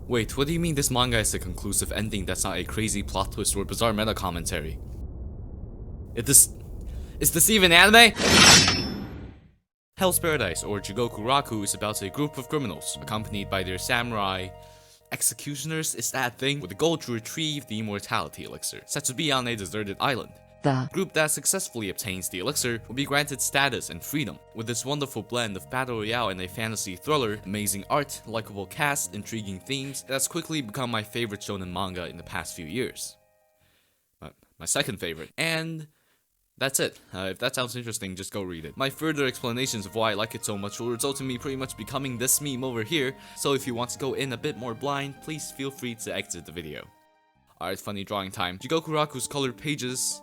Wait, what do you mean this manga is a conclusive ending that's not a crazy plot twist or bizarre meta commentary? Is this even anime? Hell's Paradise, or Jigoku Raku, is about a group of criminals, accompanied by their samurai executioners, is that thing, with the goal to retrieve the immortality elixir, set to be on a deserted island. The group that successfully obtains the elixir will be granted status and freedom. With this wonderful blend of battle royale and a fantasy thriller, amazing art, likable cast, intriguing themes, it has quickly become my favorite shonen manga in the past few years. My second favorite. And that's it. If that sounds interesting, just go read it. My further explanations of why I like it so much will result in me pretty much becoming this meme over here, so if you want to go in a bit more blind, please feel free to exit the video. Alright, funny drawing time. Jigoku Raku's colored pages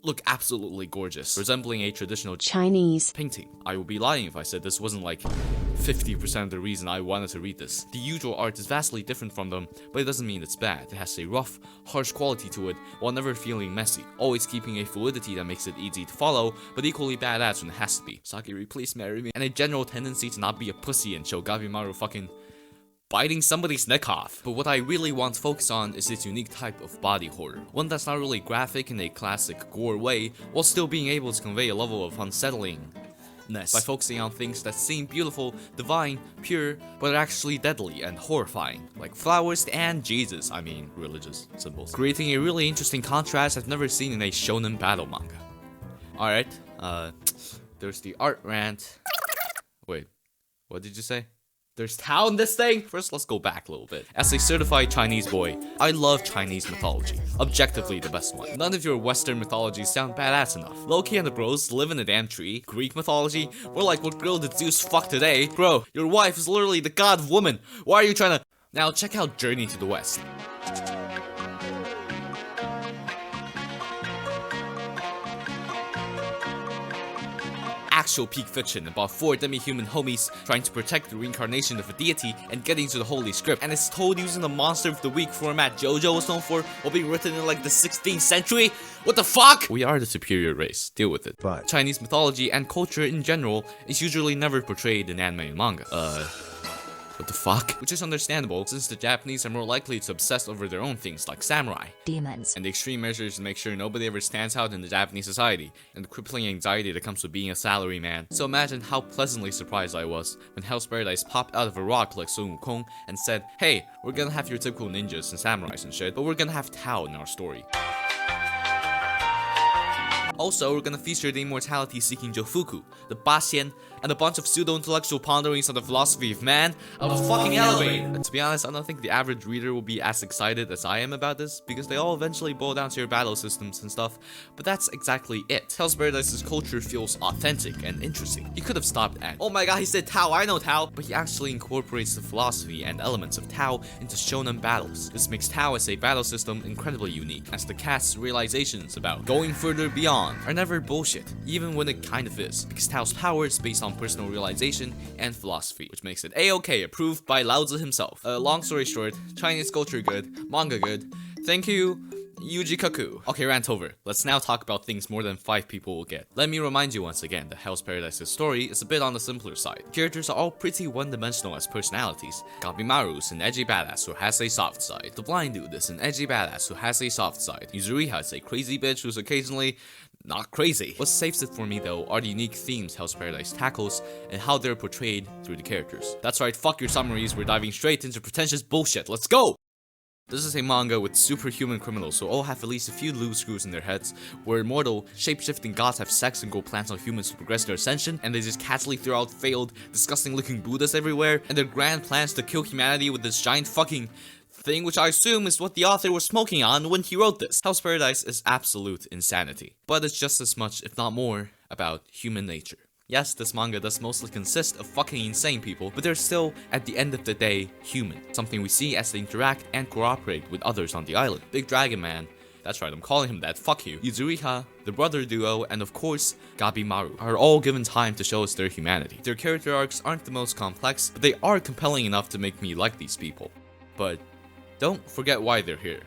look absolutely gorgeous, resembling a traditional Chinese painting. I would be lying if I said this wasn't like 50% of the reason I wanted to read this. The usual art is vastly different from them, but it doesn't mean it's bad. It has a rough, harsh quality to it, while never feeling messy, always keeping a fluidity that makes it easy to follow, but equally badass when it has to be. Sakiri, please marry me. And a general tendency to not be a pussy and show Gabimaru fucking biting somebody's neck off. But what I really want to focus on is its unique type of body horror. One that's not really graphic in a classic gore way, while still being able to convey a level of unsettlingness by focusing on things that seem beautiful, divine, pure, but are actually deadly and horrifying. Like flowers and Jesus, I mean religious symbols. Creating a really interesting contrast I've never seen in a shonen battle manga. Alright, there's the art rant. Wait, what did you say? There's Tao in this thing? First, let's go back a little bit. As a certified Chinese boy, I love Chinese mythology. Objectively the best one. None of your Western mythologies sound badass enough. Loki and the bros live in a damn tree. Greek mythology? We're like, what girl did Zeus fuck today? Bro, your wife is literally the god of woman. Why are you trying to... Now check out Journey to the West. Actual peak fiction about 4 demi-human homies trying to protect the reincarnation of a deity and getting to the holy script, and it's told using the Monster of the Week format JoJo was known for, while being written in like the 16th century? What the fuck? We are the superior race, deal with it. But Chinese mythology and culture in general is usually never portrayed in anime and manga. What the fuck? Which is understandable, since the Japanese are more likely to obsess over their own things like samurai, demons, and the extreme measures to make sure nobody ever stands out in the Japanese society, and the crippling anxiety that comes with being a salaryman. So imagine how pleasantly surprised I was when Hell's Paradise popped out of a rock like Sun Wukong and said, hey, we're gonna have your typical ninjas and samurais and shit, but we're gonna have Tao in our story. Also, we're gonna feature the immortality-seeking Jofuku, the Basien, and a bunch of pseudo-intellectual ponderings on the philosophy of man of a fucking elevator. To be honest, I don't think the average reader will be as excited as I am about this, because they all eventually boil down to your battle systems and stuff, but that's exactly it. Hell's Paradise's culture feels authentic and interesting. He could have stopped at, oh my god, he said Tao, I know Tao, but he actually incorporates the philosophy and elements of Tao into shonen battles. This makes Tao as a battle system incredibly unique, as the cast's realizations about going further beyond are never bullshit, even when it kind of is, because Tao's power is based on personal realization and philosophy, which makes it A-okay, approved by Lao Tzu himself. Long story short, Chinese culture good, manga good, thank you, Yuji Kaku. Okay, rant over. Let's now talk about things more than 5 people will get. Let me remind you once again that Hell's Paradise's story is a bit on the simpler side. Characters are all pretty one-dimensional as personalities. Gabimaru is an edgy badass who has a soft side. The blind dude is an edgy badass who has a soft side. Yuzuriha is a crazy bitch who's occasionally not crazy. What saves it for me though are the unique themes Hell's Paradise tackles and how they're portrayed through the characters. That's right, fuck your summaries, we're diving straight into pretentious bullshit, let's go! This is a manga with superhuman criminals who all have at least a few loose screws in their heads, where immortal, shape-shifting gods have sex and grow plants on humans to progress their ascension, and they just casually throw out failed, disgusting-looking Buddhas everywhere, and their grand plans to kill humanity with this giant fucking thing, which I assume is what the author was smoking on when he wrote this. Hell's Paradise is absolute insanity, but it's just as much, if not more, about human nature. Yes, this manga does mostly consist of fucking insane people, but they're still, at the end of the day, human. Something we see as they interact and cooperate with others on the island. Big Dragon Man, that's right, I'm calling him that, fuck you, Yuzuriha, the brother duo, and of course, Gabimaru, are all given time to show us their humanity. Their character arcs aren't the most complex, but they are compelling enough to make me like these people. But don't forget why they're here.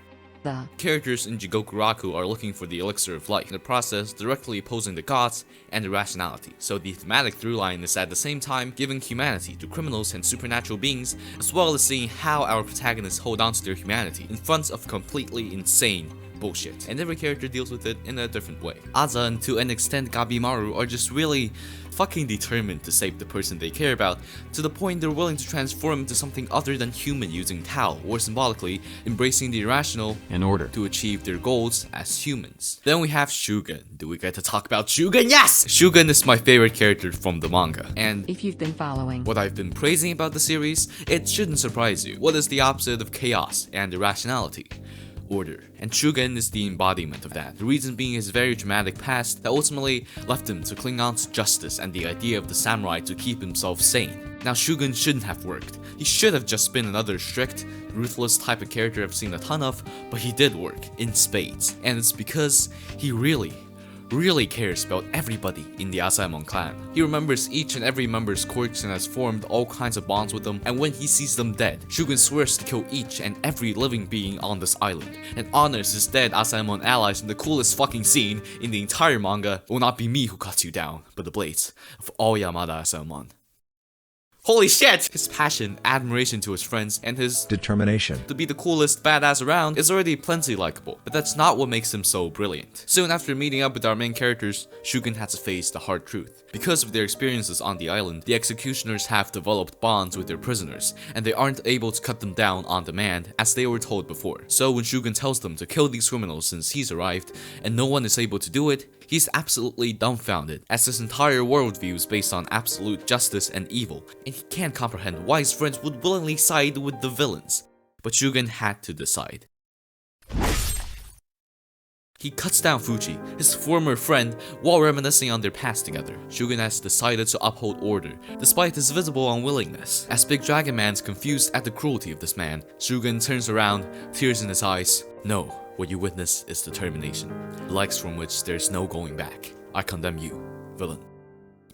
the Characters in Jigoku Raku are looking for the elixir of life, in the process directly opposing the gods and irrationality. So the thematic through line is at the same time giving humanity to criminals and supernatural beings, as well as seeing how our protagonists hold on to their humanity in front of completely insane bullshit, and every character deals with it in a different way. Aza and to an extent Gabimaru are just really fucking determined to save the person they care about, to the point they're willing to transform into something other than human using Tao, or symbolically, embracing the irrational in order to achieve their goals as humans. Then we have Shugen. Do we get to talk about Shugen? Yes! Shugen is my favorite character from the manga, and if you've been following what I've been praising about the series, it shouldn't surprise you. What is the opposite of chaos and irrationality? Order. And Shugen is the embodiment of that. The reason being his very traumatic past that ultimately left him to cling on to justice and the idea of the samurai to keep himself sane. Now Shugen shouldn't have worked. He should have just been another strict, ruthless type of character I've seen a ton of, but he did work in spades. And it's because he really cares about everybody in the Asaemon clan. He remembers each and every member's quirks and has formed all kinds of bonds with them, and when he sees them dead, Shugen swears to kill each and every living being on this island, and honors his dead Asaemon allies in the coolest fucking scene in the entire manga. It will not be me who cuts you down, but the blades of all Yamada Asaemon. Holy shit! His passion, admiration to his friends, and his determination to be the coolest badass around is already plenty likable, but that's not what makes him so brilliant. Soon after meeting up with our main characters, Shugen has to face the hard truth. Because of their experiences on the island, the executioners have developed bonds with their prisoners, and they aren't able to cut them down on demand as they were told before. So when Shugen tells them to kill these criminals since he's arrived, and no one is able to do it, he's absolutely dumbfounded, as his entire worldview is based on absolute justice and evil, and he can't comprehend why his friends would willingly side with the villains. But Shugen had to decide. He cuts down Fuji, his former friend, while reminiscing on their past together. Shugen has decided to uphold order, despite his visible unwillingness. As Big Dragon Man's confused at the cruelty of this man, Shugen turns around, tears in his eyes. No, what you witness is determination, likes from which there's no going back. I condemn you, villain.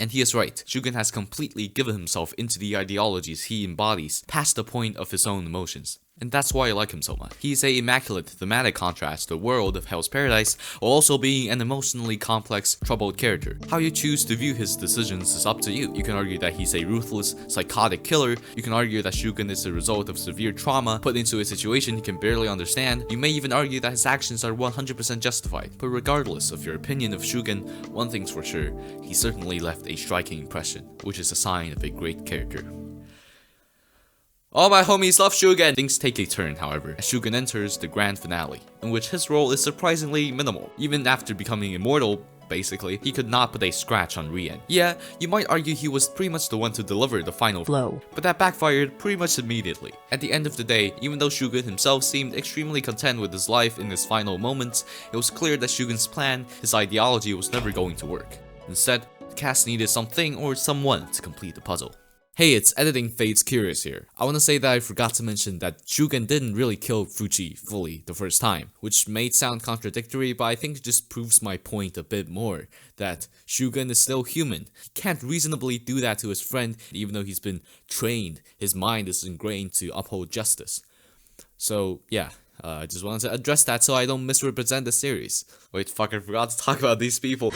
And he is right. Shugen has completely given himself into the ideologies he embodies, past the point of his own emotions. And that's why I like him so much. He's a immaculate thematic contrast to the world of Hell's Paradise, while also being an emotionally complex, troubled character. How you choose to view his decisions is up to you. You can argue that he's a ruthless, psychotic killer. You can argue that Shugen is the result of severe trauma put into a situation he can barely understand. You may even argue that his actions are 100% justified. But regardless of your opinion of Shugen, one thing's for sure, he certainly left a striking impression, which is a sign of a great character. All my homies love Shugen! Things take a turn, however, as Shugen enters the grand finale, in which his role is surprisingly minimal. Even after becoming immortal, basically, he could not put a scratch on Rien. Yeah, you might argue he was pretty much the one to deliver the final blow, but that backfired pretty much immediately. At the end of the day, even though Shugen himself seemed extremely content with his life in his final moments, it was clear that Shugen's plan, his ideology, was never going to work. Instead, the cast needed something or someone to complete the puzzle. Hey, it's Editing Fates Curious here. I want to say that I forgot to mention that Shugen didn't really kill Fuji fully the first time, which may sound contradictory, but I think it just proves my point a bit more, that Shugen is still human. He can't reasonably do that to his friend, even though he's been trained. His mind is ingrained to uphold justice. So, yeah. I just wanted to address that so I don't misrepresent the series. Wait, fuck, I forgot to talk about these people.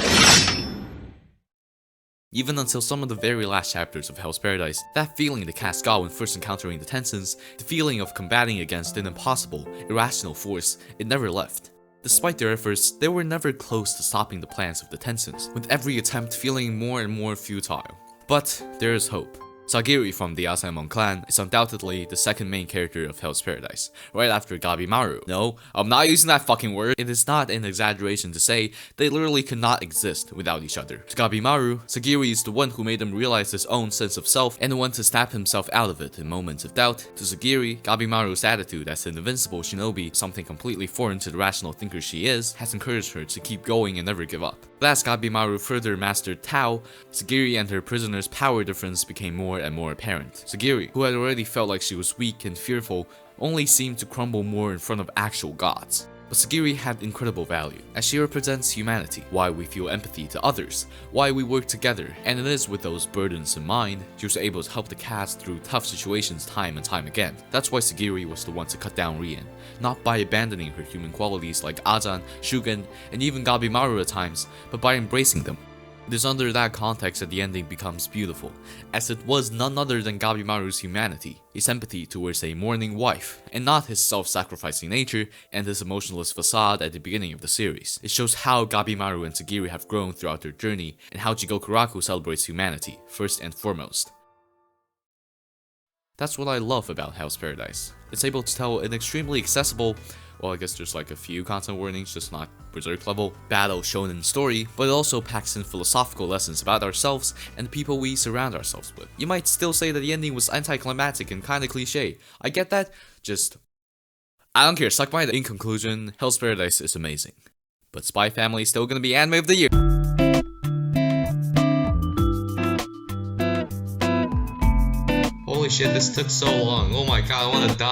Even until some of the very last chapters of Hell's Paradise, that feeling the cast got when first encountering the Tensons, the feeling of combating against an impossible, irrational force, it never left. Despite their efforts, they were never close to stopping the plans of the Tensons, with every attempt feeling more and more futile. But there is hope. Sagiri from the Asaemon clan is undoubtedly the second main character of Hell's Paradise, right after Gabimaru. No, I'm not using that fucking word. It is not an exaggeration to say they literally could not exist without each other. To Gabimaru, Sagiri is the one who made him realize his own sense of self and the one to snap himself out of it in moments of doubt. To Sagiri, Gabimaru's attitude as an invincible shinobi, something completely foreign to the rational thinker she is, has encouraged her to keep going and never give up. But as Gabimaru further mastered Tao, Sagiri and her prisoner's power difference became more and more apparent. Sagiri, who had already felt like she was weak and fearful, only seemed to crumble more in front of actual gods. But Sagiri had incredible value, as she represents humanity, why we feel empathy to others, why we work together, and it is with those burdens in mind, she was able to help the cast through tough situations time and time again. That's why Sagiri was the one to cut down Rien, not by abandoning her human qualities like Azan, Shugen, and even Gabimaru at times, but by embracing them. It is under that context that the ending becomes beautiful, as it was none other than Gabimaru's humanity, his empathy towards a mourning wife, and not his self-sacrificing nature and his emotionless facade at the beginning of the series. It shows how Gabimaru and Sagiri have grown throughout their journey, and how Jigokuraku celebrates humanity, first and foremost. That's what I love about Hell's Paradise. It's able to tell an extremely accessible, well, I guess there's like a few content warnings, just not Berserk level, battle shonen story, but it also packs in philosophical lessons about ourselves and the people we surround ourselves with. You might still say that the ending was anticlimactic and kinda cliche. I get that, I don't care, suck my dick. In conclusion, Hell's Paradise is amazing. But Spy Family is still gonna be anime of the year. Holy shit, this took so long. Oh my god, I wanna die.